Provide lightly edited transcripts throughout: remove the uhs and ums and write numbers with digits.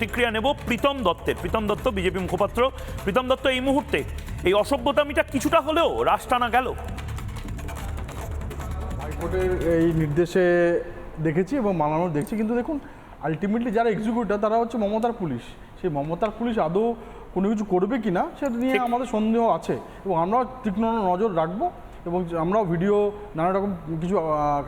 প্রতিক্রিয়া নেব প্রীতম দত্তের। প্রীতম দত্ত বিজেপি মুখপাত্র। প্রীতম দত্ত, এই মুহূর্তে এই অসভ্যতামিটা কিছুটা হলেও রাশ টানা গেল? হাইকোর্টের এই নির্দেশে দেখেছি এবং মানানো দেখছি, কিন্তু দেখুন আলটিমেটলি যারা এক্সিকিউটিভ তারা হচ্ছে মমতার পুলিশ। সেই মমতার পুলিশ আদৌ কোনো কিছু করবে কি না সেটা নিয়ে আমাদের সন্দেহ আছে এবং আমরা তীক্ষ্ণ নজর রাখবো এবং আমরাও ভিডিও নানা রকম কিছু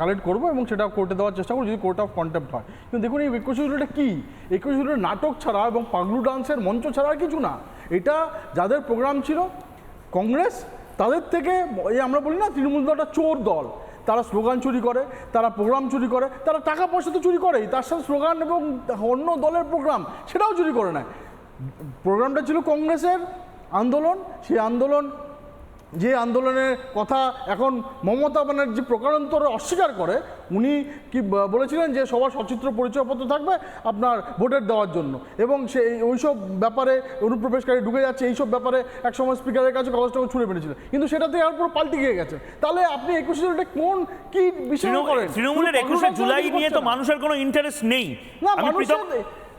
কালেক্ট করবো এবং সেটা কোর্টে দেওয়ার চেষ্টা করবো যদি কোর্ট অফ কন্টেম্প্ট হয়। কিন্তু দেখুন এই 21 জুলাইটা কী, 21 জুলাই নাটক ছাড়া এবং পাগলু ডান্সের মঞ্চ ছাড়া আর কিছু না। এটা যাদের প্রোগ্রাম ছিল কংগ্রেস, তাদের থেকে এই আমরা বলি না তৃণমূল দলটা চোর দল, তারা স্লোগান চুরি করে, তারা প্রোগ্রাম চুরি করে, তারা টাকা পয়সা তো চুরি করেই, তার সাথে স্লোগান এবং অন্য দলের প্রোগ্রাম সেটাও চুরি করে নেয়। প্রোগ্রামটা ছিল কংগ্রেসের আন্দোলন, সেই আন্দোলন যে আন্দোলনের কথা এখন মমতা ব্যানার্জি প্রকারান্তরে অস্বীকার করে। উনি কি বলেছিলেন যে সবার সচিত্র পরিচয়পত্র থাকবে আপনার ভোটের দেওয়ার জন্য, এবং সেই ওইসব ব্যাপারে অনুপ্রবেশকারী ঢুকে যাচ্ছে এইসব ব্যাপারে একসময় স্পিকারের কাছে কাগজটা ছুঁড়ে মেরেছিলেন, কিন্তু সেটাতে আর পুরো পাল্টে গিয়ে গেছে। তাহলে আপনি 21 জুলাইটা কোন কি বিষয় করেন? তৃণমূলের 21 জুলাই নিয়ে তো মানুষের কোনো ইন্টারেস্ট নেই না।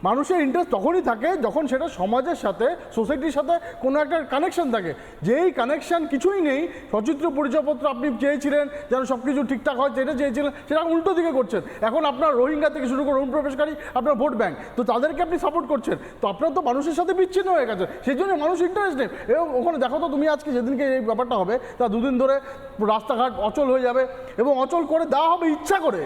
মানুষের ইন্টারেস্ট তখনই থাকে যখন সেটা সমাজের সাথে, সোসাইটির সাথে কোনো একটা কানেকশন থাকে। যেই কানেকশন কিছুই নেই, সচিত্র পরিচয়পত্র আপনি চেয়েছিলেন যেন সব কিছু ঠিকঠাক হয়, যেটা চেয়েছিলেন সেটা উল্টো দিকে করছেন। এখন আপনার রোহিঙ্গা থেকে শুরু করে অনুপ্রবেশকারী আপনার ভোট ব্যাংক, তো তাদেরকে আপনি সাপোর্ট করছেন, তো আপনার তো মানুষের সাথে বিচ্ছিন্ন হয়ে গেছে। সেই জন্য মানুষ ইন্টারেস্ট নেই। এবং ওখানে দেখো তো তুমি আজকে যেদিনকে এই ব্যাপারটা হবে তা দুদিন ধরে রাস্তাঘাট অচল হয়ে যাবে এবং অচল করে দেওয়া হবে ইচ্ছা করে।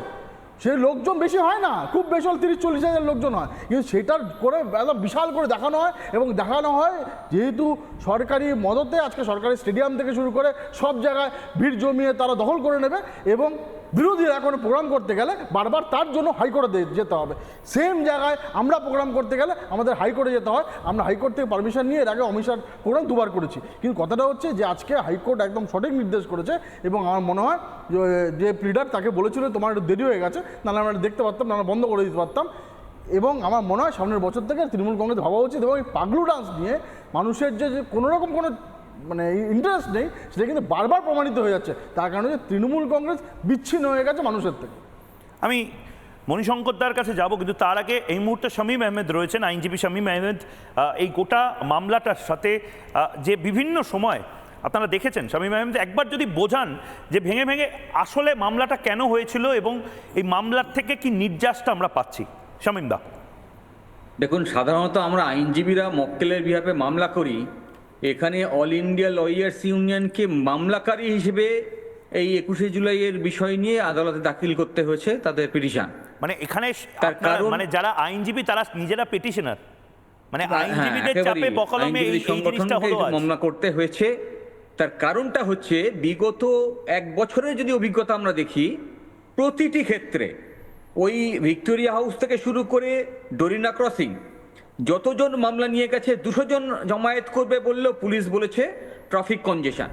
সেই লোকজন বেশি হয় না, খুব বেশি হল 30-40 হাজার লোকজন হয়, কিন্তু সেটার করে একদম বিশাল করে দেখানো হয় এবং দেখানো হয় যেহেতু সরকারি মদতে আজকে সরকারি স্টেডিয়াম থেকে শুরু করে সব জায়গায় ভিড় জমিয়ে তারা দখল করে নেবে এবং বিরোধীরা এখন প্রোগ্রাম করতে গেলে বারবার তার জন্য হাইকোর্টে যেতে হবে। সেম জায়গায় আমরা প্রোগ্রাম করতে গেলে আমাদের হাইকোর্টে যেতে হয়। আমরা হাইকোর্ট থেকে পারমিশন নিয়ে এর আগে অমিশার প্রোগ্রাম দুবার করেছি, কিন্তু কথাটা হচ্ছে যে আজকে হাইকোর্ট একদম সঠিক নির্দেশ করেছে এবং আমার মনে হয় যে প্লিডার তাকে বলেছিল তোমার একটু দেরি হয়ে গেছে, নাহলে আমরা দেখতে পারতাম, নাহলে বন্ধ করে দিতে পারতাম। এবং আমার মনে হয় সামনের বছর থেকে তৃণমূল কংগ্রেস ভাবা উচিত এবং এই পাগলু ডান্স নিয়ে মানুষের যে কোনোরকম কোনো মানে ইন্টারেস্ট নেই সেটা কিন্তু বারবার প্রমাণিত হয়ে যাচ্ছে। তার কারণে যে তৃণমূল কংগ্রেস বিচ্ছিন্ন হয়ে গেছে মানুষের থেকে। আমি মণিশঙ্করদার কাছে যাব, কিন্তু তার আগে এই মুহূর্তে শামীম আহমেদ রয়েছেন, আইনজীবী শামীম আহমেদ। এই গোটা মামলাটার সাথে যে বিভিন্ন সময় আপনারা দেখেছেন, শামীম আহমেদ একবার যদি বোঝান যে ভেঙে ভেঙে আসলে মামলাটা কেন হয়েছিল এবং এই মামলার থেকে কি নির্যাসটা আমরা পাচ্ছি। শামীম দা, দেখুন, সাধারণত আমরা আইনজীবীরা মক্কেলের বিহাফে মামলা করি। এখানে অল ইন্ডিয়া লয়ার্স ইউনিয়নকে মামলাকারী হিসেবে এই 21 জুলাইয়ের বিষয় নিয়ে আদালতে দাখিল করতে হয়েছে তাদের পিটিশন। মানে এখানে মানে যারা আইনজীবী তারা নিজেরা পিটিশনার, মানে আইনজীবীদের চাপে বকলমে এই জিনিসটা হলো মামলা করতে হয়েছে। তার কারণটা হচ্ছে বিগত 1 বছরের যদি অভিজ্ঞতা আমরা দেখি, প্রতিটি ক্ষেত্রে ওই ভিক্টোরিয়া হাউস থেকে শুরু করে ডোরিনা ক্রসিং যতজন মামলা নিয়ে গেছে 200 জন জমায়েত করবে বললেও পুলিশ বলেছে ট্রাফিক কনজেশন।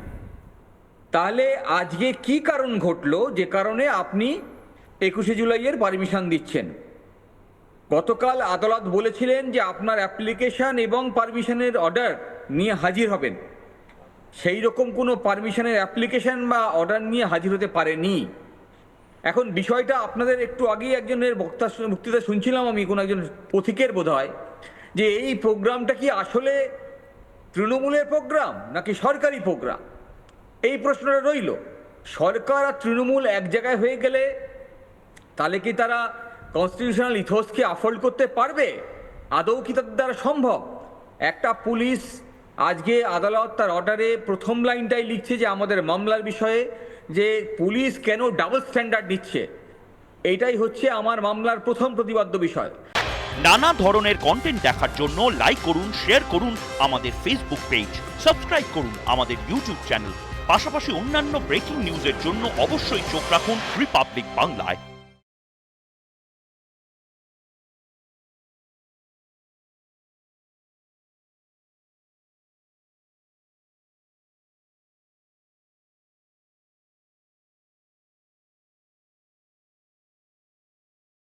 তাহলে আজকে কি কারণ ঘটলো যে কারণে আপনি 21 জুলাইয়ের পারমিশন দিচ্ছেন? গতকাল আদালত বলেছিলেন যে আপনার অ্যাপ্লিকেশন এবং পারমিশনের অর্ডার নিয়ে হাজির হবেন। সেই রকম কোনো পারমিশনের অ্যাপ্লিকেশন বা অর্ডার নিয়ে হাজির হতে পারেনি। এখন বিষয়টা আপনাদের একটু আগেই একজনের বক্তৃতা শুনছিলাম আমি, কোনো একজন পথিকের বোধ হয়, যে এই প্রোগ্রামটা কি আসলে তৃণমূলের প্রোগ্রাম নাকি সরকারি প্রোগ্রাম, এই প্রশ্নটা রইল। সরকার আর তৃণমূল এক জায়গায় হয়ে গেলে তাহলে কি তারা কনস্টিটিউশনাল ইথোসকে আফোল্ড করতে পারবে? আদৌ কি তাদের দ্বারা সম্ভব? একটা পুলিশ আজকে আদালত তার অর্ডারে প্রথম লাইনটাই লিখছে যে আমাদের মামলার বিষয়ে যে পুলিশ কেন ডাবল স্ট্যান্ডার্ড নিচ্ছে, এইটাই হচ্ছে আমার মামলার প্রথম প্রতিবাদ্য বিষয়। নানা ধরনের কন্টেন্ট দেখার জন্য লাইক করুন, শেয়ার করুন আমাদের ফেসবুক পেজ, সাবস্ক্রাইব করুন আমাদের ইউটিউব চ্যানেল। পাশাপাশি অন্যান্য ব্রেকিং নিউজের জন্য অবশ্যই চোখ রাখুন রিপাবলিক বাংলায়।